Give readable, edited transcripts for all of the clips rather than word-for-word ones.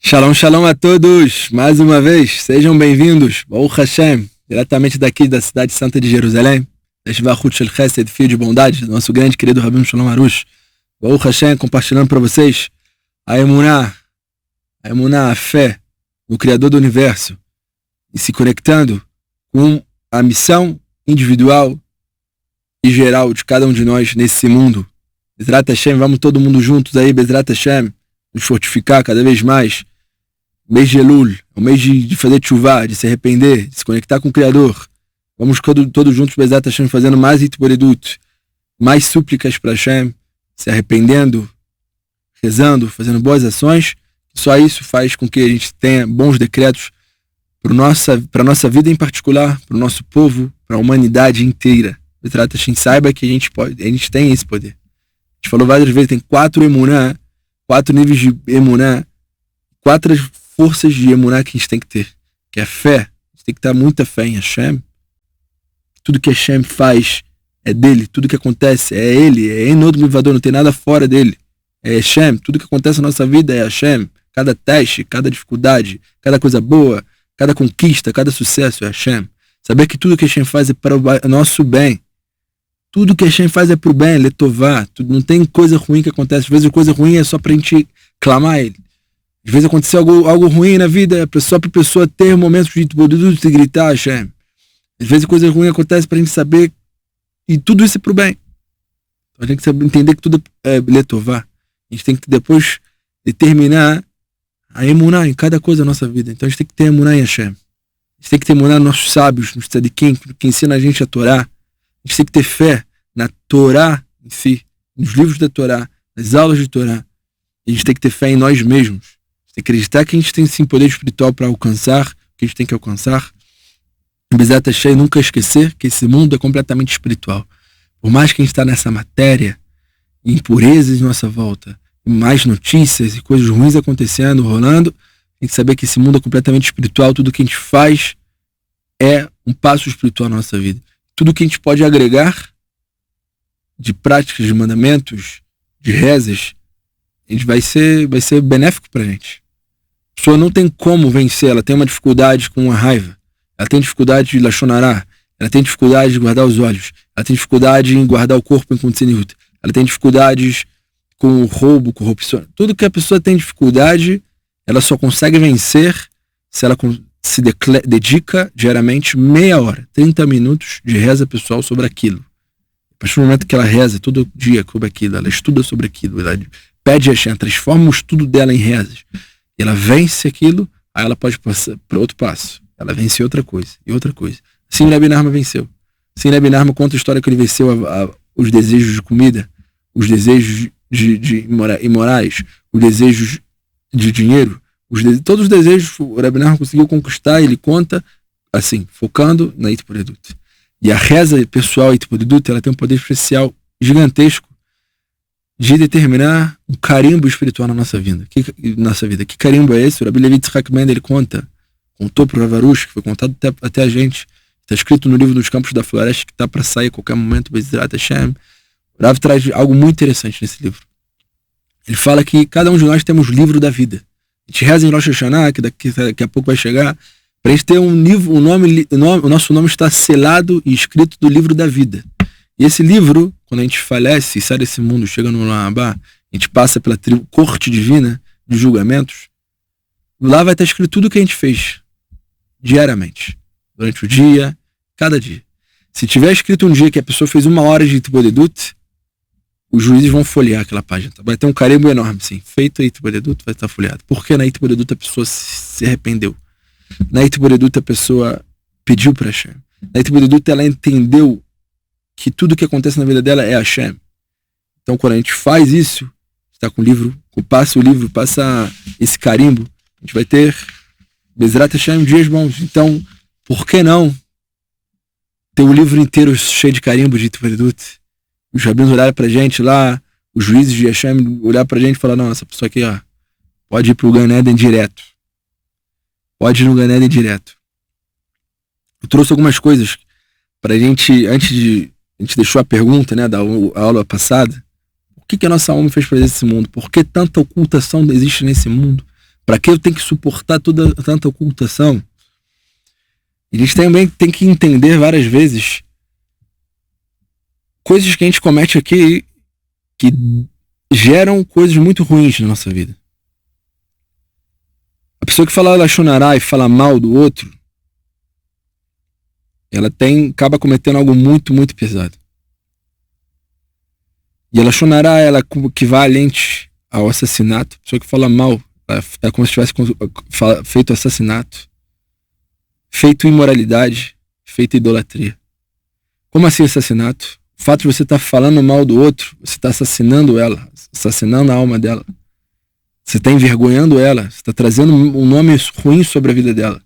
Shalom, shalom a todos! Mais uma vez, sejam bem-vindos, Baruch Hashem, diretamente daqui da cidade santa de Jerusalém, Shvachut Shel Chesed, filho de bondade, do nosso grande querido Rabino Shalom Arush. Baruch Hashem, compartilhando para vocês a emuná, a fé no Criador do Universo, e se conectando com a missão individual e geral de cada um de nós nesse mundo. Bezrat Hashem, vamos todo mundo juntos aí, Bezrat Hashem, nos fortificar cada vez mais. Mês de Elul, é o mês de fazer tshuva, de se arrepender, de se conectar com o Criador. Vamos todos juntos, Bezrat Hashem, fazendo mais hitboredut, mais súplicas para Hashem, se arrependendo, rezando, fazendo boas ações. Só isso faz com que a gente tenha bons decretos para a nossa vida em particular, para o nosso povo, para a humanidade inteira. Bezrat Hashem, saiba que a gente tem esse poder. A gente falou várias vezes, tem 4 emuná, 4 níveis de emuná, 4 forças de emuná que a gente tem que ter, que é a fé. A gente tem que ter muita fé em Hashem. Tudo que Hashem faz é dele, tudo que acontece é ele, é Enod Mivador, não tem nada fora dele. É Hashem, tudo que acontece na nossa vida é Hashem. Cada teste, cada dificuldade, cada coisa boa, cada conquista, cada sucesso é Hashem. Saber que tudo que Hashem faz é para o nosso bem. Tudo que Hashem faz é para o bem, letová. Não tem coisa ruim que acontece. Às vezes a coisa ruim é só para a gente clamar a ele. Às vezes aconteceu algo ruim na vida, só para a pessoa ter momentos de hitboredut e gritar Hashem. Às vezes coisa ruim acontece para a gente saber, e tudo isso é para o bem. Então a gente tem que entender que tudo é letová. A gente tem que depois determinar a emuná em cada coisa da nossa vida. Então a gente tem que ter emuná em Hashem. A gente tem que ter emuná nos nossos sábios, nos tzadikim, que ensina a gente a Torá. A gente tem que ter fé na Torá em si, nos livros da Torá, nas aulas de Torá. A gente tem que ter fé em nós mesmos. A gente tem que acreditar que a gente tem sim poder espiritual para alcançar o que a gente tem que alcançar. Bezrat Hashem, nunca esquecer que esse mundo é completamente espiritual. Por mais que a gente está nessa matéria, impurezas em nossa volta, mais notícias e coisas ruins acontecendo, rolando, tem que saber que esse mundo é completamente espiritual. Tudo que a gente faz é um passo espiritual na nossa vida. Tudo que a gente pode agregar de práticas, de mandamentos, de rezas, a gente vai ser benéfico pra gente. A pessoa não tem como vencer, ela tem uma dificuldade com a raiva, ela tem dificuldade de lashon hará, ela tem dificuldade de guardar os olhos, ela tem dificuldade em guardar o corpo em kontzeniut, ela tem dificuldades com o roubo, corrupção. Tudo que a pessoa tem dificuldade, ela só consegue vencer se ela se dedica diariamente meia hora, 30 minutos de reza pessoal sobre aquilo. A partir do momento que ela reza todo dia sobre aquilo, ela estuda sobre aquilo, ela pede a Hashem, transforma o estudo dela em rezas, e ela vence aquilo, aí ela pode passar para outro passo. Ela vence outra coisa, e outra coisa. Assim Rabbi Narma venceu. Assim Rabbi Narma conta a história que ele venceu os desejos de comida, os desejos de imorais, os desejos de dinheiro, todos os desejos o Rabbi Narma conseguiu conquistar. Ele conta assim, focando na hitboredut. E a reza pessoal hitboredut, ela tem um poder especial gigantesco de determinar um carimbo espiritual na nossa vida. Que carimbo é esse? O Rabbi Levi Yitzhak Mendel, ele contou para o Rav Arush, que foi contado até a gente. Está escrito no livro dos Campos da Floresta, que está para sair a qualquer momento, Bezrat Hashem. O Rav traz algo muito interessante nesse livro. Ele fala que cada um de nós temos o livro da vida. A gente reza em Rosh Hashanah, que daqui a pouco vai chegar, para a gente ter um livro, o nosso nome está selado e escrito do livro da vida. E esse livro, quando a gente falece e sai desse mundo, chega no Olam, a gente passa pela corte divina de julgamentos, lá vai estar escrito tudo o que a gente fez diariamente, durante o dia, cada dia. Se tiver escrito um dia que a pessoa fez 1 hora de hitboredut, os juízes vão folhear aquela página. Vai ter um carimbo enorme, sim. Feito a hitboredut, vai estar folheado. Porque na hitboredut a pessoa se arrependeu. Na hitboredut a pessoa pediu para Hashem. Na hitboredut ela entendeu que tudo que acontece na vida dela é Hashem. Então quando a gente faz isso, está com o livro, passa esse carimbo, a gente vai ter Bezrat Hashem dias bons. Então, por que não ter o livro inteiro cheio de carimbo de hitboredut? Os rabinos olharem pra gente lá, os juízes de Hashem olhar pra gente e falar, não, essa pessoa aqui, ó, pode ir pro Gan Eden direto. Pode ir no Gan Eden direto. Eu trouxe algumas coisas pra gente, antes de... A gente deixou a pergunta, né, da aula passada. O que a nossa alma fez para esse mundo? Por que tanta ocultação existe nesse mundo? Para que eu tenho que suportar tanta ocultação? A gente também tem que entender várias vezes coisas que a gente comete aqui que geram coisas muito ruins na nossa vida. A pessoa que fala Lashon Hará e fala mal do outro, ela acaba cometendo algo muito, muito pesado. E a Lashon Hará, ela é equivalente ao assassinato. A pessoa que fala mal, é como se tivesse feito assassinato, feito imoralidade, feito idolatria. Como assim assassinato? O fato de você estar falando mal do outro, você está assassinando ela, assassinando a alma dela. Você está envergonhando ela, você está trazendo um nome ruim sobre a vida dela.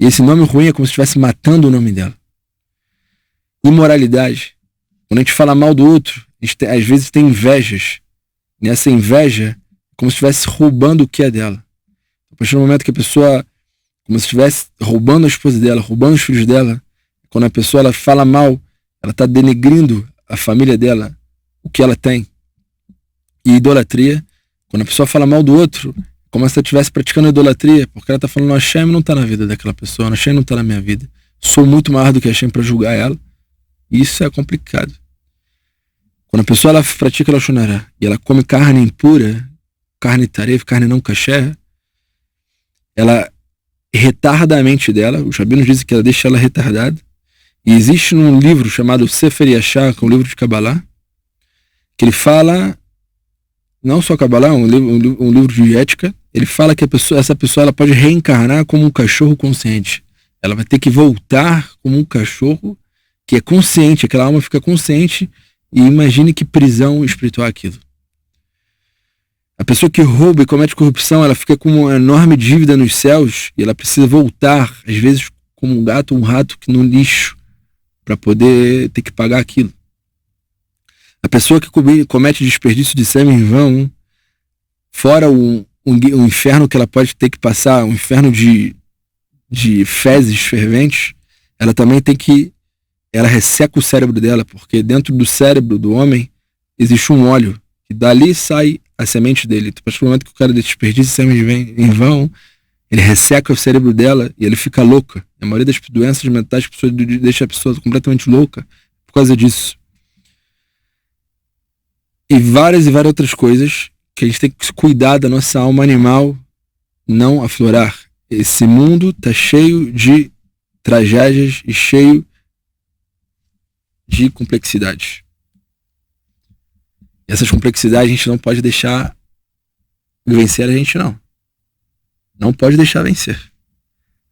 E esse nome ruim é como se estivesse matando o nome dela. Imoralidade. Quando a gente fala mal do outro, a gente às vezes tem invejas. E essa inveja é como se estivesse roubando o que é dela. A partir do momento que a pessoa, como se estivesse roubando a esposa dela, roubando os filhos dela, quando a pessoa ela fala mal, ela está denegrindo a família dela, o que ela tem. E idolatria, quando a pessoa fala mal do outro, como se ela estivesse praticando idolatria, porque ela está falando, Hashem não está na vida daquela pessoa, Hashem não está na minha vida. Sou muito maior do que Hashem para julgar ela. E isso é complicado. Quando a pessoa ela pratica Lashon Hará e ela come carne impura, carne taref, carne não kasher, ela retarda a mente dela. Os rabinos dizem que ela deixa ela retardada. E existe um livro chamado Sefer Yashar, que é um livro de Kabbalah, que ele fala, não só Kabbalah, um livro de ética, ele fala que essa pessoa ela pode reencarnar como um cachorro consciente. Ela vai ter que voltar como um cachorro que é consciente, aquela alma fica consciente, e imagine que prisão espiritual é aquilo. A pessoa que rouba e comete corrupção, ela fica com uma enorme dívida nos céus, e ela precisa voltar, às vezes como um gato ou um rato que no lixo, para poder ter que pagar aquilo. A pessoa que comete desperdício de sêmen em vão, fora o inferno que ela pode ter que passar, um inferno de fezes ferventes, ela também tem que, ela resseca o cérebro dela, porque dentro do cérebro do homem existe um óleo, e dali sai a semente dele. A partir do momento que o cara desperdiça sêmen em vão, ele resseca o cérebro dela e ele fica louca. A maioria das doenças mentais deixa a pessoa completamente louca por causa disso. E várias outras coisas que a gente tem que cuidar da nossa alma animal não aflorar. Esse mundo está cheio de tragédias e cheio de complexidades. E essas complexidades a gente não pode deixar vencer a gente, não. Não pode deixar vencer.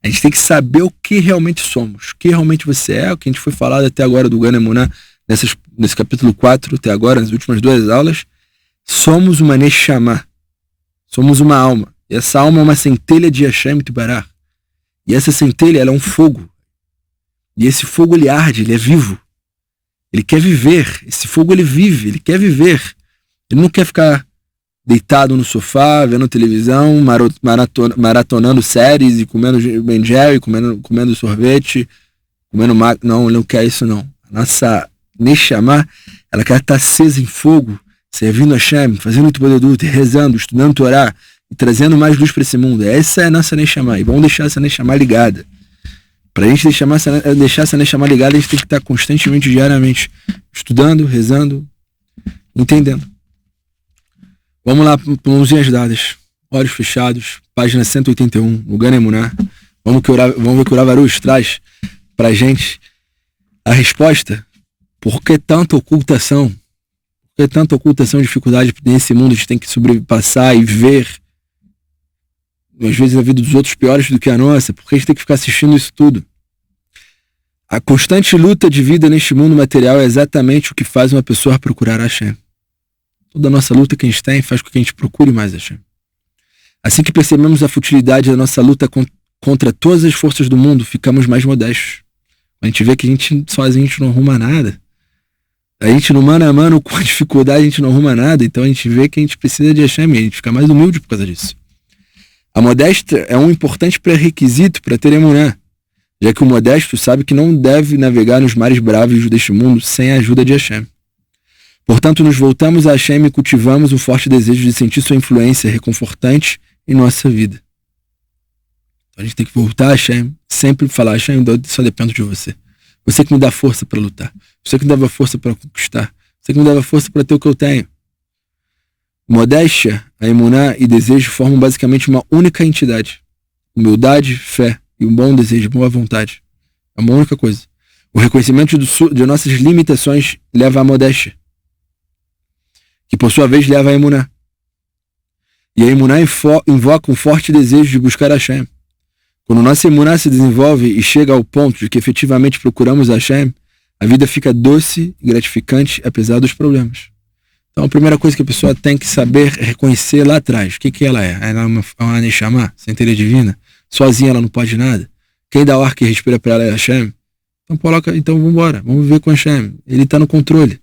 A gente tem que saber o que realmente somos, o que realmente você é, o que a gente foi falado até agora do Gan Emuná, nesse capítulo 4, até agora, nas últimas 2 aulas. Somos uma Neshama. Somos uma alma. E essa alma é uma centelha de Hashem Tubará. E essa centelha, ela é um fogo. E esse fogo, ele arde, ele é vivo. Ele quer viver. Esse fogo, ele vive, ele quer viver. Ele não quer ficar deitado no sofá, vendo televisão, maratonando séries e comendo Ben Jerry, comendo sorvete, comendo não, ele não quer isso não. A nossa Neshama, ela quer estar acesa em fogo, servindo a Hashem, fazendo muito Bodedut, rezando, estudando Torá e trazendo mais luz para esse mundo. Essa é a nossa Neshama, e vamos deixar essa Neshama ligada. Para a gente deixar essa Neshama ligada, a gente tem que estar constantemente, diariamente, estudando, rezando, entendendo. Vamos lá, mãozinhas dadas, olhos fechados, página 181, no Gan Emuná. Vamos ver que o Rav Arush traz pra gente a resposta. Por que tanta ocultação? Por que tanta ocultação e dificuldade nesse mundo? A gente tem que sobrepassar e ver, às vezes, a vida dos outros piores do que a nossa. Por que a gente tem que ficar assistindo isso tudo? A constante luta de vida neste mundo material é exatamente o que faz uma pessoa procurar Hashem. Toda a nossa luta que a gente tem faz com que a gente procure mais Hashem. Assim que percebemos a futilidade da nossa luta contra todas as forças do mundo, ficamos mais modestos. A gente vê que a gente sozinho a gente não arruma nada. A gente no mano a mano com a dificuldade a gente não arruma nada. Então a gente vê que a gente precisa de Hashem e a gente fica mais humilde por causa disso. A modéstia é um importante pré-requisito para ter emuná, já que o modesto sabe que não deve navegar nos mares bravos deste mundo sem a ajuda de Hashem. Portanto, nos voltamos a Hashem e cultivamos um forte desejo de sentir sua influência reconfortante em nossa vida. Então a gente tem que voltar a Hashem, sempre falar: Hashem, só dependo de você. Você que me dá força para lutar. Você que me dava força para conquistar. Você que me dava força para ter o que eu tenho. Modéstia, a emuná e desejo formam basicamente uma única entidade. Humildade, fé e um bom desejo, boa vontade. É uma única coisa. O reconhecimento de nossas limitações leva à modéstia, que por sua vez leva à emuná. E a emuná invoca um forte desejo de buscar Hashem. Quando nossa emuná se desenvolve e chega ao ponto de que efetivamente procuramos Hashem, a vida fica doce e gratificante apesar dos problemas. Então a primeira coisa que a pessoa tem que saber é reconhecer lá atrás. O que ela é? Ela é uma Neshama, centelha divina? Sozinha ela não pode nada? Quem dá o ar que respira para ela é Hashem? Então vamos embora, vamos viver com Hashem. Ele está no controle.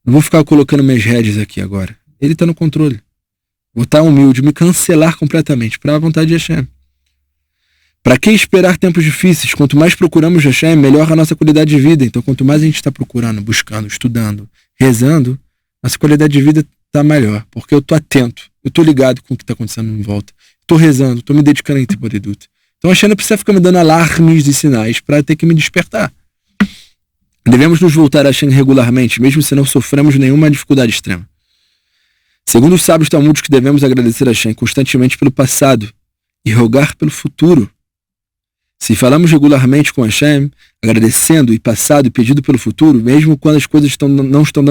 Não vou ficar colocando minhas rédeas aqui agora. Ele está no controle. Vou estar humilde, me cancelar completamente para a vontade de Hashem. Para que esperar tempos difíceis? Quanto mais procuramos Hashem, melhor a nossa qualidade de vida. Então quanto mais a gente está procurando, buscando, estudando, rezando, nossa qualidade de vida está melhor. Porque eu estou atento, eu estou ligado com o que está acontecendo em volta. Estou rezando, estou me dedicando em Tiboreduta. Então Hashem não precisa ficar me dando alarmes e sinais para ter que me despertar. Devemos nos voltar a Hashem regularmente, mesmo se não sofremos nenhuma dificuldade extrema. Segundo os sábios talmúdicos, devemos agradecer a Hashem constantemente pelo passado e rogar pelo futuro. Se falamos regularmente com Hashem, agradecendo e passado e pedido pelo futuro, mesmo quando as coisas não estão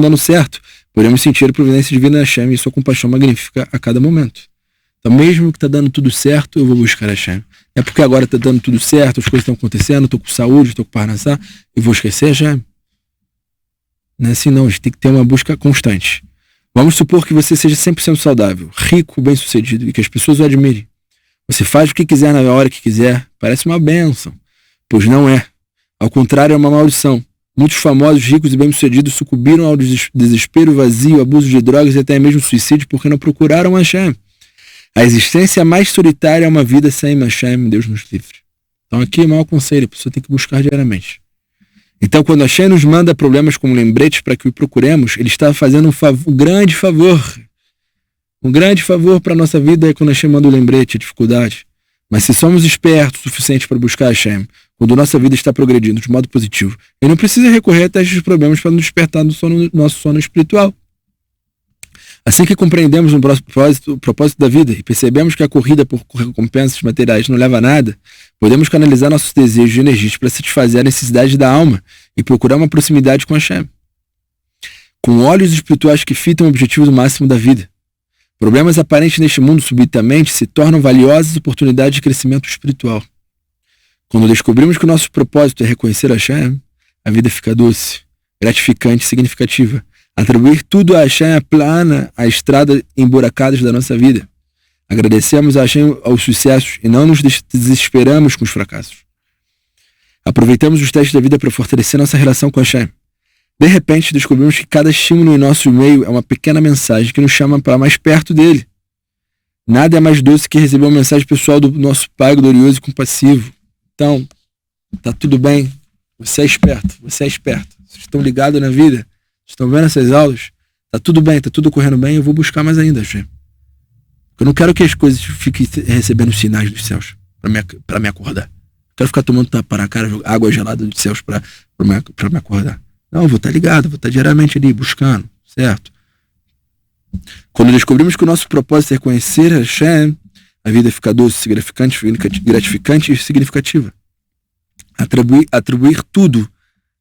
dando certo, podemos sentir a providência divina de Hashem e sua compaixão magnífica a cada momento. Então, mesmo que está dando tudo certo, eu vou buscar Hashem. É porque agora está dando tudo certo, as coisas estão acontecendo, estou com saúde, estou com parnassá, eu vou esquecer Hashem? Não é assim não, a gente tem que ter uma busca constante. Vamos supor que você seja 100% saudável, rico, bem-sucedido e que as pessoas o admirem. Você faz o que quiser na hora que quiser, parece uma bênção. Pois não é. Ao contrário, é uma maldição. Muitos famosos, ricos e bem-sucedidos sucumbiram ao desespero, vazio, abuso de drogas e até mesmo suicídio porque não procuraram Hashem. A existência mais solitária é uma vida sem Hashem, Deus nos livre. Então aqui é o maior conselho, a pessoa tem que buscar diariamente. Então quando Hashem nos manda problemas como lembretes para que o procuremos, ele está fazendo um grande favor. Um grande favor para a nossa vida é quando Hashem manda o lembrete, a dificuldade. Mas se somos espertos o suficiente para buscar Hashem, quando nossa vida está progredindo de modo positivo, ele não precisa recorrer a estes problemas para nos despertar do nosso sono espiritual. Assim que compreendemos o propósito da vida e percebemos que a corrida por recompensas materiais não leva a nada, podemos canalizar nossos desejos e energias para satisfazer a necessidade da alma e procurar uma proximidade com Hashem. Com olhos espirituais que fitam o objetivo do máximo da vida. Problemas aparentes neste mundo subitamente se tornam valiosas oportunidades de crescimento espiritual. Quando descobrimos que o nosso propósito é reconhecer Hashem, a vida fica doce, gratificante e significativa. Atribuir tudo a Hashem aplana a estrada emburacadas da nossa vida. Agradecemos a Hashem aos sucessos e não nos desesperamos com os fracassos. Aproveitamos os testes da vida para fortalecer nossa relação com Hashem. De repente, descobrimos que cada estímulo em nosso meio é uma pequena mensagem que nos chama para mais perto dele. Nada é mais doce que receber uma mensagem pessoal do nosso Pai glorioso e compassivo. Então, tá tudo bem. Você é esperto, você é esperto. Vocês estão ligados na vida? Estão vendo essas aulas? Tá tudo bem, tá tudo correndo bem, eu vou buscar mais ainda, Hashem. Eu não quero que as coisas fiquem recebendo sinais dos céus para me acordar. Eu quero ficar tomando tapa na cara, água gelada dos céus para me acordar. Não, eu vou estar ligado, vou estar diariamente ali, buscando, certo? Quando descobrimos que o nosso propósito é reconhecer Hashem, a vida fica doce, gratificante e significativa. Atribuir tudo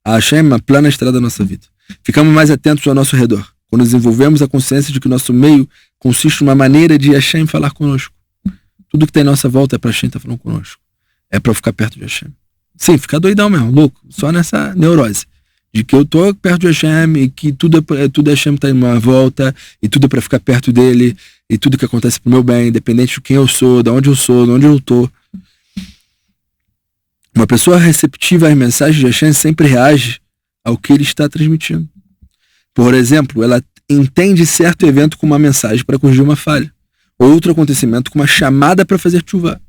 a Hashem aplana a estrada da nossa vida. Ficamos mais atentos ao nosso redor. Quando desenvolvemos a consciência de que o nosso meio consiste em uma maneira de Hashem falar conosco. Tudo que tem em nossa volta é para Hashem estar falando conosco. É para ficar perto de Hashem. Sim, ficar doidão mesmo, louco. Só nessa neurose. De que eu tô perto de Hashem e que tudo Hashem tá em uma volta e tudo é para ficar perto dele e tudo que acontece pro meu bem, independente de quem eu sou, de onde eu tô. Uma pessoa receptiva às mensagens de Hashem sempre reage ao que ele está transmitindo. Por exemplo, ela entende certo evento como uma mensagem para corrigir uma falha, outro acontecimento como uma chamada para fazer tshuva.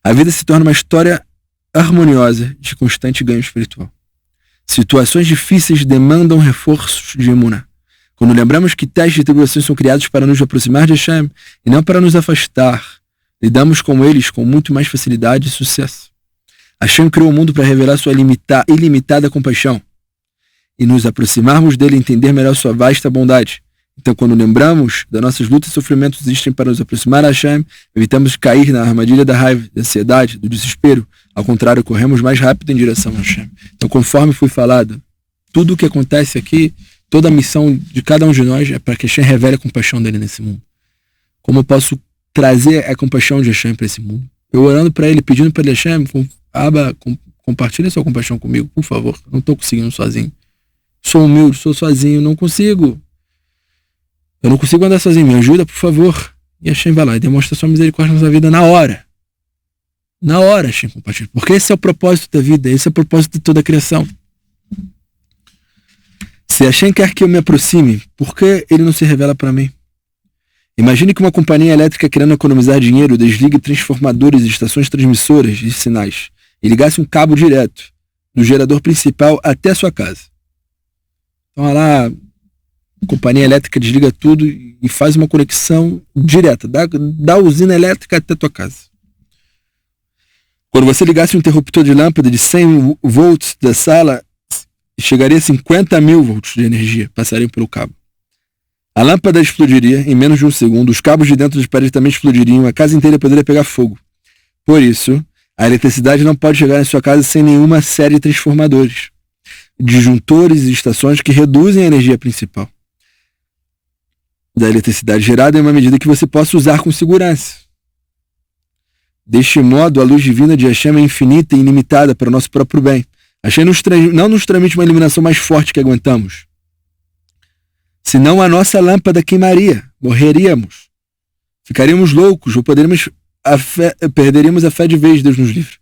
A vida se torna uma história harmoniosa de constante ganho espiritual. Situações difíceis demandam reforços de emuná. Quando lembramos que testes e tribulações são criados para nos aproximar de Hashem e não para nos afastar, lidamos com eles com muito mais facilidade e sucesso. Hashem criou o mundo para revelar sua ilimitada compaixão e nos aproximarmos dele e entender melhor sua vasta bondade. Então, quando lembramos das nossas lutas e sofrimentos existem para nos aproximar a Hashem, evitamos cair na armadilha da raiva, da ansiedade, do desespero. Ao contrário, corremos mais rápido em direção a Hashem. Então, conforme foi falado, tudo o que acontece aqui, toda a missão de cada um de nós é para que Hashem revele a compaixão dele nesse mundo. Como eu posso trazer a compaixão de Hashem para esse mundo? Eu orando para ele, pedindo para ele, Hashem, Abba, compartilha sua compaixão comigo, por favor. Não estou conseguindo sozinho. Sou humilde, sou sozinho, não consigo. Eu não consigo andar sozinho, me ajuda, por favor. E Hashem vai lá e demonstra sua misericórdia na sua vida na hora. Na hora, Hashem compartilha. Porque esse é o propósito da vida, esse é o propósito de toda a criação. Se Hashem quer que eu me aproxime, por que ele não se revela para mim? Imagine que uma companhia elétrica querendo economizar dinheiro desligue transformadores e estações transmissoras de sinais e ligasse um cabo direto do gerador principal até a sua casa. Então lá, a companhia elétrica desliga tudo e faz uma conexão direta, da usina elétrica até a tua casa. Quando você ligasse um interruptor de lâmpada de 100 volts da sala, chegaria a 50 mil volts de energia, passariam pelo cabo. A lâmpada explodiria em menos de um segundo, os cabos de dentro das paredes também explodiriam, a casa inteira poderia pegar fogo. Por isso, a eletricidade não pode chegar em sua casa sem nenhuma série de transformadores, disjuntores e estações que reduzem a energia principal da eletricidade gerada em uma medida que você possa usar com segurança. Deste modo, a luz divina de Hashem é infinita e ilimitada para o nosso próprio bem. Hashem não nos transmite uma iluminação mais forte que aguentamos. Senão a nossa lâmpada queimaria, morreríamos. Ficaríamos loucos ou perderíamos a fé de vez, Deus nos livre.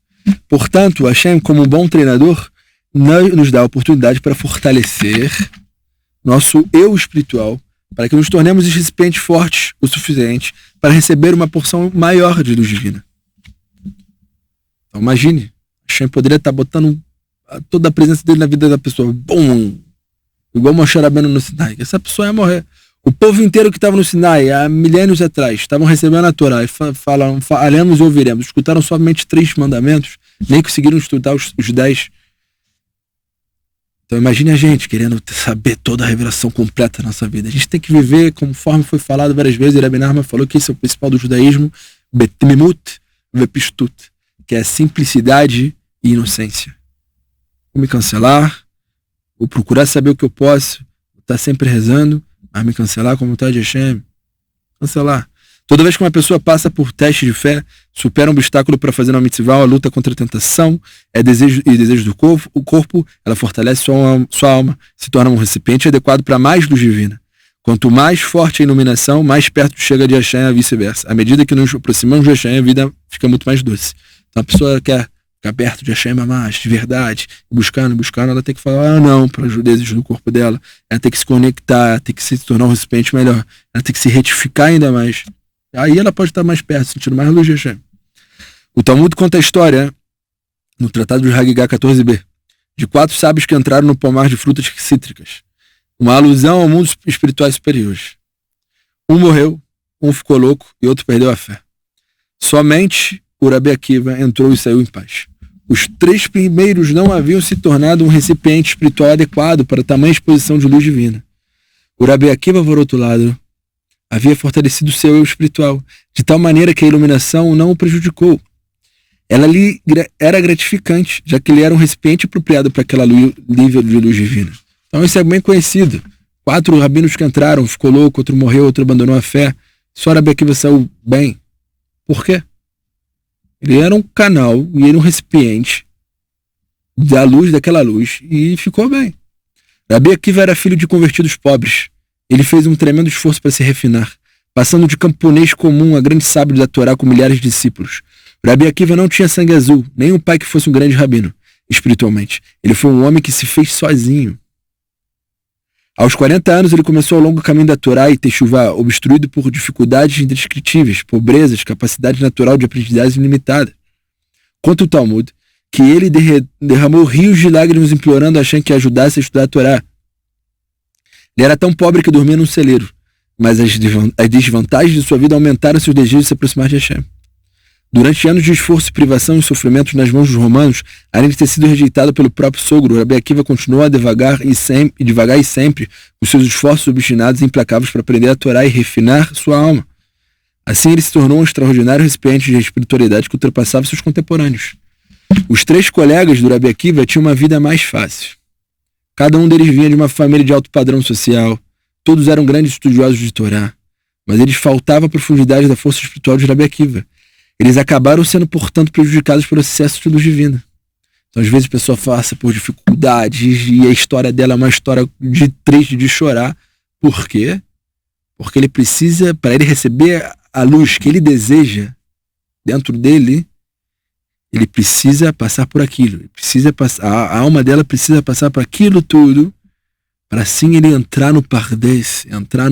Portanto, Hashem, como um bom treinador, nos dá a oportunidade para fortalecer nosso eu espiritual, para que nos tornemos recipientes fortes o suficiente para receber uma porção maior de luz divina. Então imagine, Hashem poderia estar botando toda a presença dele na vida da pessoa. Bom, igual Moshe Rabbeinu no Sinai. Essa pessoa ia morrer. O povo inteiro que estava no Sinai, há milênios atrás, estavam recebendo a Torá e falaram, faremos e ouviremos. Escutaram somente 3 mandamentos, nem conseguiram estudar os 10. Então imagine a gente querendo saber toda a revelação completa da nossa vida. A gente tem que viver, conforme foi falado várias vezes, Rabbi Nachman falou que esse é o principal do judaísmo, betmimut vepistut, que é simplicidade e inocência. Vou me cancelar, vou procurar saber o que eu posso, vou estar sempre rezando, mas me cancelar com a vontade de Hashem. Cancelar. Toda vez que uma pessoa passa por teste de fé, supera um obstáculo para fazer uma mitzvah, a luta contra a tentação, desejo do corpo, ela fortalece sua alma, se torna um recipiente adequado para mais luz divina. Quanto mais forte a iluminação, mais perto chega de Hashem e vice-versa. À medida que nos aproximamos de Hashem, a vida fica muito mais doce. Então a pessoa quer ficar perto de Hashem mais, de verdade, buscando, ela tem que falar não para os desejos do corpo dela, ela tem que se conectar, tem que se tornar um recipiente melhor, ela tem que se retificar ainda mais. Aí ela pode estar mais perto, sentindo mais luz de Hashem. O Talmud conta a história, no Tratado de Hagigah 14b, de 4 sábios que entraram no pomar de frutas cítricas. Uma alusão ao mundo espiritual superiores. Um morreu, um ficou louco e outro perdeu a fé. Somente o Rabi Akiva entrou e saiu em paz. Os 3 primeiros não haviam se tornado um recipiente espiritual adequado para tamanha exposição de luz divina. O Rabi Akiva, por outro lado, havia fortalecido seu eu espiritual, de tal maneira que a iluminação não o prejudicou. Ela lhe era gratificante, já que ele era um recipiente apropriado para aquela nível de luz divina. Então isso é bem conhecido. 4 rabinos que entraram, ficou louco, outro morreu, outro abandonou a fé. Só Rabi Akiva saiu bem. Por quê? Ele era um canal e era um recipiente da luz, daquela luz, e ficou bem. Rabi Akiva era filho de convertidos pobres. Ele fez um tremendo esforço para se refinar, passando de camponês comum a grande sábio da Torá com milhares de discípulos. Rabi Akiva não tinha sangue azul, nem um pai que fosse um grande rabino, espiritualmente. Ele foi um homem que se fez sozinho. Aos 40 anos, ele começou o longo caminho da Torá e Teshuvá, obstruído por dificuldades indescritíveis, pobrezas, capacidade natural de aprendizagem ilimitada. Conta o Talmud que ele derramou rios de lágrimas implorando a Hashem que ajudasse a estudar a Torá. Ele era tão pobre que dormia num celeiro, mas as desvantagens de sua vida aumentaram seus desejos de se aproximar de Hashem. Durante anos de esforço, privação e sofrimentos nas mãos dos romanos, além de ter sido rejeitado pelo próprio sogro, Rabi Akiva continuou a devagar e sempre os seus esforços obstinados e implacáveis para aprender a Torá e refinar sua alma. Assim, ele se tornou um extraordinário recipiente de espiritualidade que ultrapassava seus contemporâneos. Os 3 colegas do Rabi Akiva tinham uma vida mais fácil. Cada um deles vinha de uma família de alto padrão social, todos eram grandes estudiosos de Torá, mas eles faltavam a profundidade da força espiritual de Rabi Akiva. Eles acabaram sendo, portanto, prejudicados pelo excesso de luz divina. Então, às vezes, a pessoa passa por dificuldades e a história dela é uma história triste, de chorar. Por quê? Porque ele precisa, para ele receber a luz que ele deseja dentro dele, ele precisa passar por aquilo. Ele precisa passar, a alma dela precisa passar por aquilo tudo, para assim ele entrar no Pardes, entrar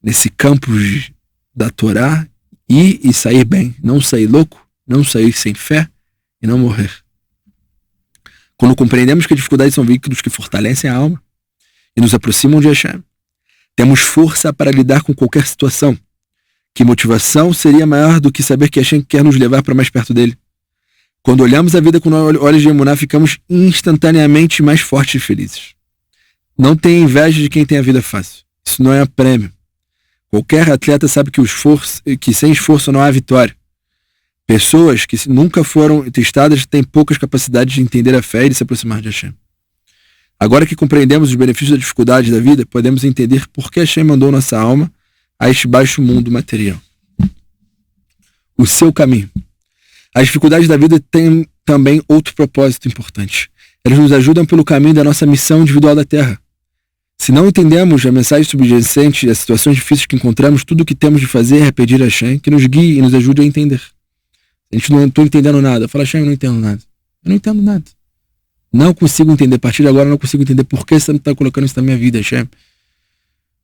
nesse campo da Torá, e sair bem, não sair louco, não sair sem fé e não morrer. Quando compreendemos que as dificuldades são veículos que fortalecem a alma e nos aproximam de Hashem, temos força para lidar com qualquer situação. Que motivação seria maior do que saber que Hashem quer nos levar para mais perto dele? Quando olhamos a vida com olhos de Emuná, ficamos instantaneamente mais fortes e felizes. Não tenha inveja de quem tem a vida fácil. Isso não é prêmio. Qualquer atleta sabe que sem esforço não há vitória. Pessoas que nunca foram testadas têm poucas capacidades de entender a fé e de se aproximar de Hashem. Agora que compreendemos os benefícios da dificuldade da vida, podemos entender por que Hashem mandou nossa alma a este baixo mundo material. O seu caminho. As dificuldades da vida têm também outro propósito importante. Elas nos ajudam pelo caminho da nossa missão individual da Terra. Se não entendemos a mensagem subjacente e as situações difíceis que encontramos, tudo o que temos de fazer é pedir a Hashem que nos guie e nos ajude a entender. A gente não está entendendo nada. Fala, Hashem, eu não entendo nada. Eu não entendo nada. Não consigo entender. A partir de agora, eu não consigo entender por que você não está colocando isso na minha vida, Hashem.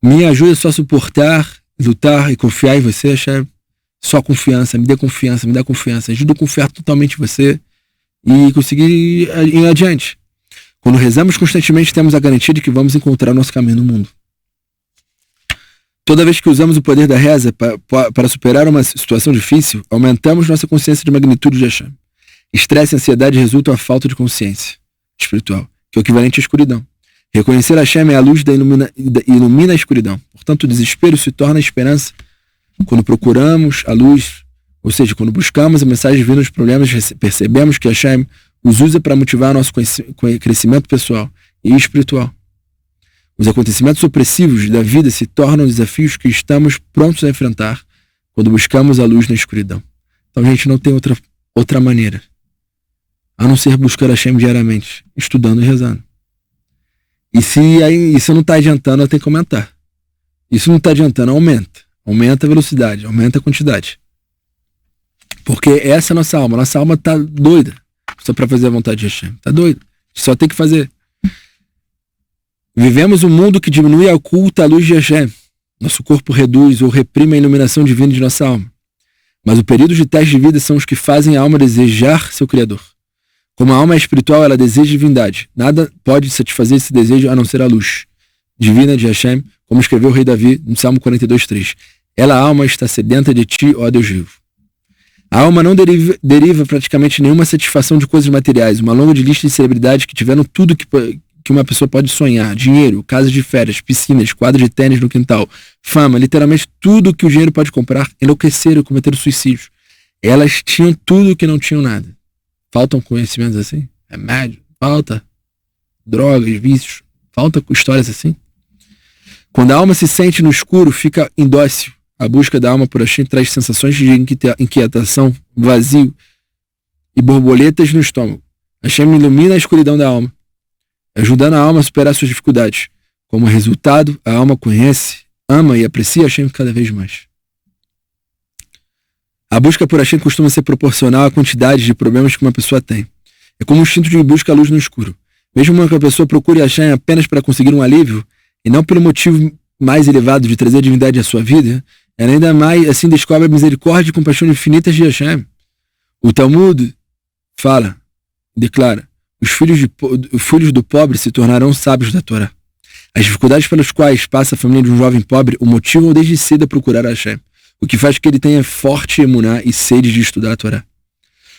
Me ajuda só a suportar, lutar e confiar em você, Hashem. Só confiança. Me dê confiança, me dá confiança. Ajuda a confiar totalmente em você e conseguir ir adiante. Quando rezamos constantemente, temos a garantia de que vamos encontrar nosso caminho no mundo. Toda vez que usamos o poder da reza para superar uma situação difícil, aumentamos nossa consciência de magnitude de Hashem. Estresse e ansiedade resultam da falta de consciência espiritual, que é o equivalente à escuridão. Reconhecer Hashem é a luz ilumina a escuridão. Portanto, o desespero se torna a esperança quando procuramos a luz, ou seja, quando buscamos a mensagem divina dos problemas, percebemos que Hashem os usa para motivar nosso crescimento pessoal e espiritual. Os acontecimentos opressivos da vida se tornam desafios que estamos prontos a enfrentar quando buscamos a luz na escuridão. Então, a gente não tem outra maneira a não ser buscar Hashem diariamente, estudando e rezando. E se isso não está adiantando, eu tenho que aumentar. Isso não está adiantando, aumenta. Aumenta a velocidade, aumenta a quantidade. Porque essa é a nossa alma. Nossa alma está doida só para fazer a vontade de Hashem. Está doida. Só tem que fazer. Vivemos um mundo que diminui e oculta a luz de Hashem. Nosso corpo reduz ou reprime a iluminação divina de nossa alma. Mas o período de teste de vida são os que fazem a alma desejar seu Criador. Como a alma é espiritual, ela deseja divindade. Nada pode satisfazer esse desejo a não ser a luz divina de Hashem, como escreveu o rei Davi no Salmo 42:3. Ela, a alma, está sedenta de ti, ó Deus vivo. A alma não deriva praticamente nenhuma satisfação de coisas materiais. Uma longa lista de celebridades que tiveram tudo que uma pessoa pode sonhar. Dinheiro, casas de férias, piscinas, quadra de tênis no quintal, fama, literalmente tudo que o dinheiro pode comprar, enlouqueceram e cometeram suicídio. Elas tinham tudo que não tinham nada. Faltam conhecimentos assim? Remédio? Falta drogas, vícios? Falta histórias assim? Quando a alma se sente no escuro, fica indócil. A busca da alma por Hashem traz sensações de inquietação, vazio e borboletas no estômago. Hashem ilumina a escuridão da alma, ajudando a alma a superar suas dificuldades. Como resultado, a alma conhece, ama e aprecia Hashem cada vez mais. A busca por Hashem costuma ser proporcional à quantidade de problemas que uma pessoa tem. É como um instinto de busca à luz no escuro. Mesmo que a pessoa procure Hashem apenas para conseguir um alívio, e não pelo motivo mais elevado de trazer a divindade à sua vida, ela ainda mais assim descobre a misericórdia e compaixão infinitas de Hashem. O Talmud declara, os filhos do pobre se tornarão sábios da Torá. As dificuldades pelas quais passa a família de um jovem pobre o motivam desde cedo a procurar a Hashem, o que faz que ele tenha forte emuná e sede de estudar a Torá.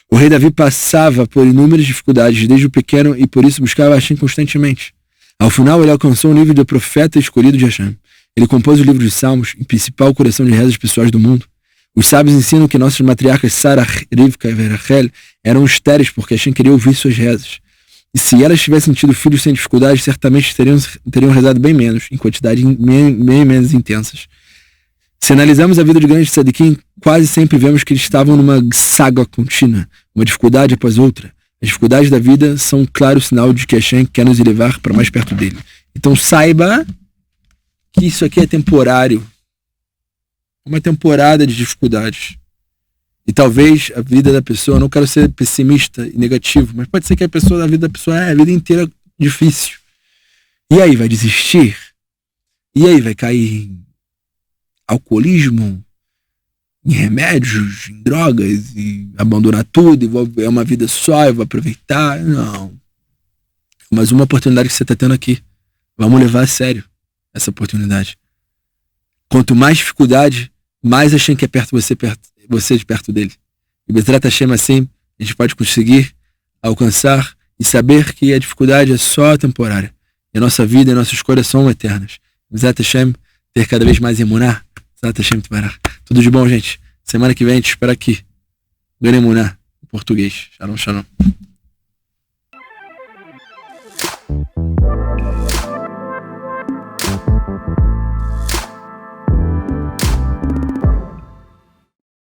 O rei Davi passava por inúmeras dificuldades desde o pequeno e por isso buscava Hashem constantemente. Ao final, ele alcançou o nível de profeta escolhido de Hashem. Ele compôs o livro dos Salmos, o principal coração de rezas pessoais do mundo. Os sábios ensinam que nossas matriarcas Sarah, Rivka e Rachel eram estéreis porque Hashem queria ouvir suas rezas. E se elas tivessem tido filhos sem dificuldades, certamente teriam rezado bem menos, em quantidades bem menos intensas. Se analisarmos a vida de grandes tzadikim, quase sempre vemos que eles estavam numa saga contínua, uma dificuldade após outra. As dificuldades da vida são um claro sinal de que Hashem quer nos elevar para mais perto dele. Então saiba que isso aqui é temporário. Uma temporada de dificuldades. E talvez a vida da pessoa, eu não quero ser pessimista e negativo, mas pode ser que a vida da pessoa é a vida inteira difícil. E aí vai desistir? E aí vai cair em alcoolismo, em remédios, em drogas, e abandonar tudo, e é uma vida só, eu vou aproveitar? Não. Mas uma oportunidade que você está tendo aqui. Vamos levar a sério essa oportunidade. Quanto mais dificuldade, mais Hashem quer você de perto dele. E Bezrat Hashem assim, a gente pode conseguir alcançar e saber que a dificuldade é só temporária. E a nossa vida e nossas escolhas são eternas. Bezrat Hashem, ter cada vez mais emuná. Bezrat Hashem, tudo de bom, gente. Semana que vem a gente espera aqui. Ganha emuná, em português. Shalom, shalom.